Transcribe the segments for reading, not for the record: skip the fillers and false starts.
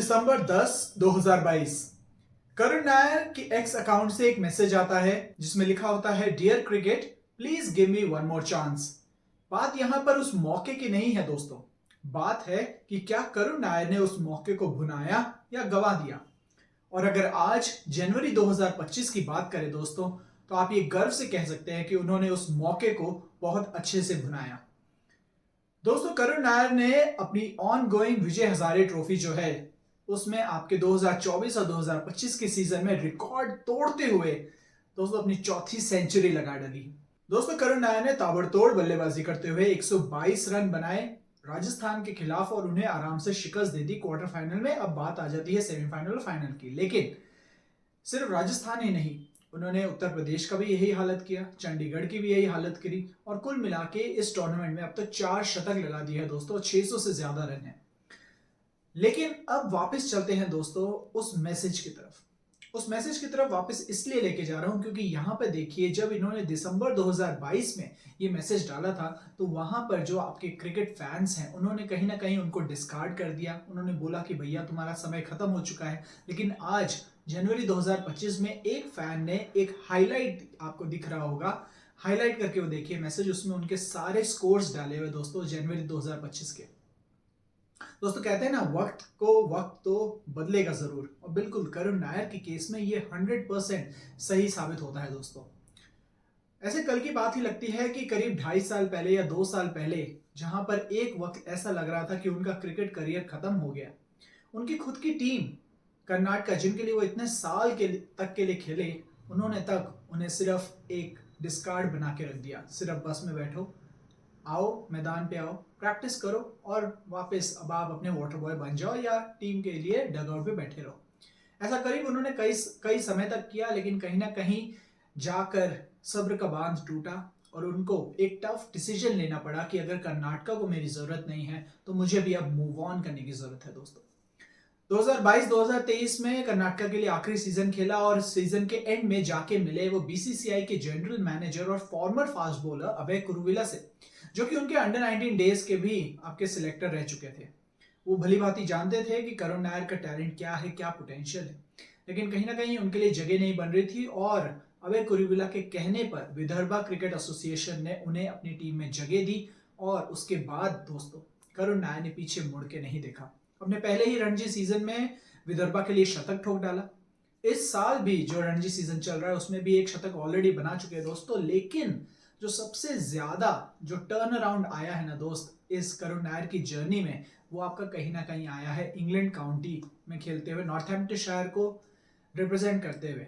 दिसंबर 10, 2022 करुण नायर की x account से एक मैसेज आता है जिसमें लिखा होता है, dear cricket please give me one more chance. बात यहां पर उस मौके की नहीं है दोस्तों, बात है कि क्या करुण नायर ने उस मौके को भुनाया या गवा दिया। और अगर आज जनवरी 2025 की बात करें दोस्तों, तो आप ये गर्व से कह सकते हैं कि उन्होंने उस मौके को बहुत अच्छे से भुनाया। दोस्तों, करुण नायर ने अपनी on going Vijay Hazare trophy जो है उसमें आपके 2024 और 2025 के सीजन में रिकॉर्ड तोड़ते हुए दोस्तों अपनी चौथी सेंचुरी लगा डाली। दोस्तों, करुण नायर ने ताबड़तोड़ बल्लेबाजी करते हुए 122 रन बनाए राजस्थान के खिलाफ और उन्हें आराम से शिकस्त दे दी क्वार्टर फाइनल में। अब बात आ जाती है सेमीफाइनल और फाइनल की, लेकिन सिर्फ राजस्थान ही नहीं, उन्होंने उत्तर प्रदेश का भी यही हालत किया, चंडीगढ़ की भी यही हालत करी और कुल मिला के इस टूर्नामेंट में अब तक 4 शतक लगा दिए हैं दोस्तों, 600 से ज्यादा रन है। लेकिन अब वापस चलते हैं दोस्तों उस मैसेज की तरफ। उस मैसेज की तरफ वापस इसलिए लेके जा रहा हूं क्योंकि यहां पर देखिए, जब इन्होंने दिसंबर 2022 में ये मैसेज डाला था तो वहां पर जो आपके क्रिकेट फैंस हैं उन्होंने कहीं ना कहीं उनको डिस्कार्ड कर दिया। उन्होंने बोला कि भैया तुम्हारा समय खत्म हो चुका है। लेकिन आज जनवरी 2025 में एक फैन ने एक हाईलाइट, आपको दिख रहा होगा, हाईलाइट करके वो देखिए मैसेज, उसमें उनके सारे स्कोर्स डाले हुए दोस्तों जनवरी 2025 के। दोस्तों, कहते हैं ना, वक्त तो बदलेगा जरूर, और बिल्कुल करुण नायर के केस में ये 100% सही साबित होता है दोस्तों। ऐसे कल की बात ही लगती है कि करीब 2.5 साल पहले या 2 साल पहले, जहां पर एक वक्त ऐसा लग रहा था कि उनका क्रिकेट करियर खत्म हो गया, उनकी खुद की टीम कर्नाटका, जिनके लिए वो इतने साल तक के लिए खेले, उन्हें सिर्फ एक डिस्कार्ड बना के रख दिया। सिर्फ बस में बैठो, आओ मैदान पे आओ, प्रैक्टिस करो और वापस अब आप अपने वाटर बॉय बन जाओ या टीम के लिए डगआउट पे बैठे रहो। ऐसा करीब उन्होंने कई समय तक किया, लेकिन कहीं ना कहीं जाकर सब्र का बांध टूटा और उनको एक टफ डिसीजन लेना पड़ा कि अगर कर्नाटका को मेरी जरूरत नहीं है तो मुझे भी अब मूव ऑन करने की जरूरत है। दोस्तों, 2022-2023 में कर्नाटका के लिए आखिरी सीजन खेला और सीजन के एंड में जाके मिले वो बीसीसीआई के जनरल मैनेजर और फॉर्मर फास्ट बॉलर अभय कुरुविला से, जो कि उनके अंडर 19 डेज के भी आपके सिलेक्टर रह चुके थे। वो भली भांति जानते थे कि करुण नायर का टैलेंट क्या है, क्या पोटेंशियल है, लेकिन कहीं ना कहीं उनके लिए जगह नहीं बन रही थी। और अभय कुरुविला के कहने पर विदर्भा क्रिकेट एसोसिएशन ने उन्हें अपनी टीम में जगह दी और उसके बाद दोस्तों करुण नायर ने पीछे मुड़ के नहीं देखा। अपने पहले ही रणजी सीजन में विदर्भा के लिए शतक ठोक डाला। इस साल भी जो रणजी सीजन चल रहा है उसमें भी एक शतक ऑलरेडी बना चुके हैं दोस्तों। लेकिन जो सबसे ज्यादा जो टर्न अराउंड आया है ना दोस्त इस करुण नायर की जर्नी में, वो आपका कहीं ना कहीं आया है इंग्लैंड काउंटी में खेलते हुए, नॉर्थहैम्पटनशायर को रिप्रेजेंट करते हुए।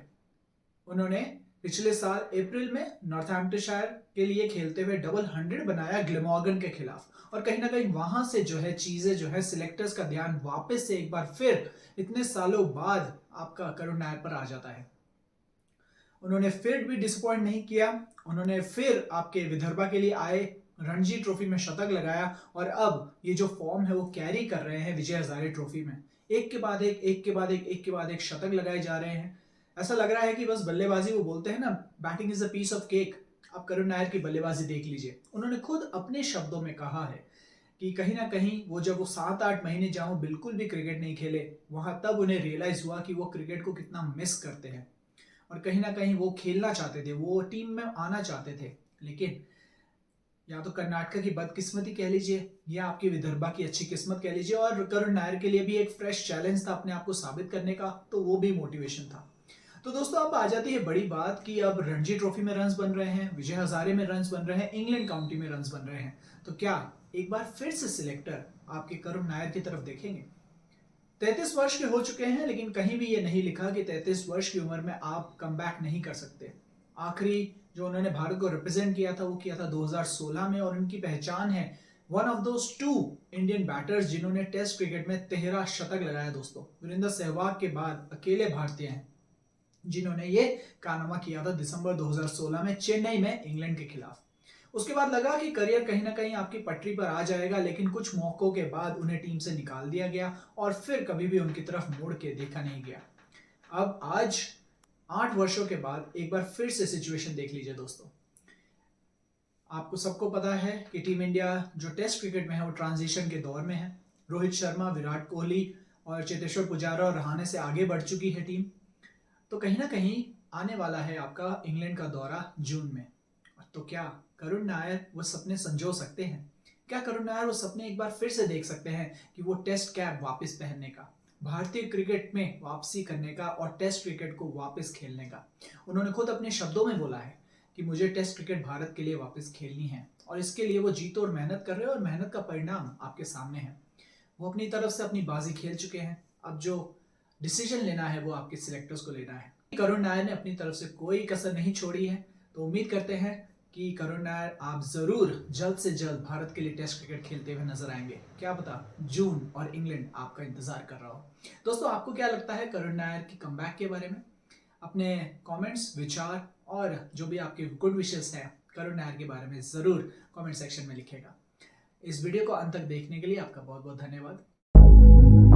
उन्होंने पिछले साल अप्रैल में नॉर्थहैम्पटनशायर के लिए खेलते हुए डबल 100 बनाया ग्लेमॉर्गन के खिलाफ, और कहीं ना कहीं वहां से जो है चीजें जो है सिलेक्टर्स का ध्यान वापस से एक बार फिर इतने सालों बाद आपका करुण नायर पर आ जाता है। उन्होंने फिर भी डिसअपॉइंट नहीं किया, उन्होंने फिर आपके विदर्भा के लिए आए, रणजी ट्रॉफी में शतक लगाया और अब ये जो फॉर्म है वो कैरी कर रहे हैं विजय हजारे ट्रॉफी में। एक के बाद एक शतक लगाए जा रहे हैं। ऐसा लग रहा है कि बस बल्लेबाजी, वो बोलते हैं ना, batting is a piece of cake. आप करुण नायर की बल्लेबाजी देख लीजिए, उन्होंने खुद अपने शब्दों में कहा है कि कहीं ना कहीं वो जब वो 7-8 महीने जहां बिल्कुल भी क्रिकेट नहीं खेले, वहां तब उन्हें रियलाइज हुआ कि वो क्रिकेट को कितना मिस करते हैं और कहीं ना कहीं वो खेलना चाहते थे, वो टीम में आना चाहते थे। लेकिन या तो कर्नाटका की बदकिस्मती कह लीजिए या आपकी विदर्भा की अच्छी किस्मत कह लीजिए, और करुण नायर के लिए भी एक फ्रेश चैलेंज था अपने आप को साबित करने का, तो वो भी मोटिवेशन था। तो दोस्तों, अब आ जाती है बड़ी बात कि अब रणजी ट्रॉफी में रन्स बन रहे हैं, विजय हजारे में रन्स बन रहे हैं, इंग्लैंड काउंटी में रन्स बन रहे हैं, तो क्या एक बार फिर से सिलेक्टर आपके करुण नायर की तरफ देखेंगे? 33 वर्ष के हो चुके हैं, लेकिन कहीं भी ये नहीं लिखा कि 33 वर्ष की उम्र में आप कम बैक नहीं कर सकते। आखिरी जो उन्होंने भारत को रिप्रेजेंट किया था वो किया था 2016 में, और उनकी पहचान है one of those 2 Indian batters जिन्होंने टेस्ट क्रिकेट में 13 शतक लगाया दोस्तों। वीरेंद्र सहवाग के बाद अकेले भारतीय हैं जिन्होंने ये कारनामा किया था दिसंबर 2016 में चेन्नई में इंग्लैंड के खिलाफ। उसके बाद लगा कि करियर कहीं ना कहीं आपकी पटरी पर आ जाएगा, लेकिन कुछ मौकों के बाद उन्हें टीम से निकाल दिया गया और फिर कभी भी उनकी तरफ मुड़ के देखा नहीं गया। अब आज 8 वर्षों के बाद एक बार फिर से सिचुएशन देख लीजिए दोस्तों। आपको सबको पता है कि टीम इंडिया जो टेस्ट क्रिकेट में है वो ट्रांजिशन के दौर में है। रोहित शर्मा, विराट कोहली और चेतेश्वर पुजारा और रहाणे से आगे बढ़ चुकी है टीम। तो कहीं ना कहीं आने वाला है आपका इंग्लैंड का दौरा जून में। तो क्या करुण नायर वो सपने संजो सकते हैं? क्या करुण नायर वो सपने एक बार फिर से देख सकते हैं कि वो टेस्ट कैप वापस पहनने का, भारतीय क्रिकेट में वापसी करने का और टेस्ट क्रिकेट को वापस खेलने का? उन्होंने खुद अपने शब्दों में बोला है कि मुझे टेस्ट क्रिकेट भारत के लिए वापस खेलनी है और इसके लिए वो जीतो और मेहनत कर रहे हैं और मेहनत का परिणाम आपके सामने है। वो अपनी तरफ से अपनी बाजी खेल चुके हैं। अब जो डिसीजन लेना है वो आपके सिलेक्टर्स को लेना है। करुण नायर ने अपनी तरफ से कोई कसर नहीं छोड़ी है। तो उम्मीद करते हैं कि करुण नायर आप जरूर जल्द से जल्द भारत के लिए टेस्ट क्रिकेट खेलते हुए नजर आएंगे। क्या पता जून और इंग्लैंड आपका इंतजार कर रहा हो। दोस्तों, आपको क्या लगता है करुण नायर की कमबैक के बारे में? अपने कमेंट्स, विचार और जो भी आपके गुड विशेस हैं करुण नायर के बारे में जरूर कमेंट सेक्शन में लिखेगा। इस वीडियो को अंत तक देखने के लिए आपका बहुत बहुत धन्यवाद।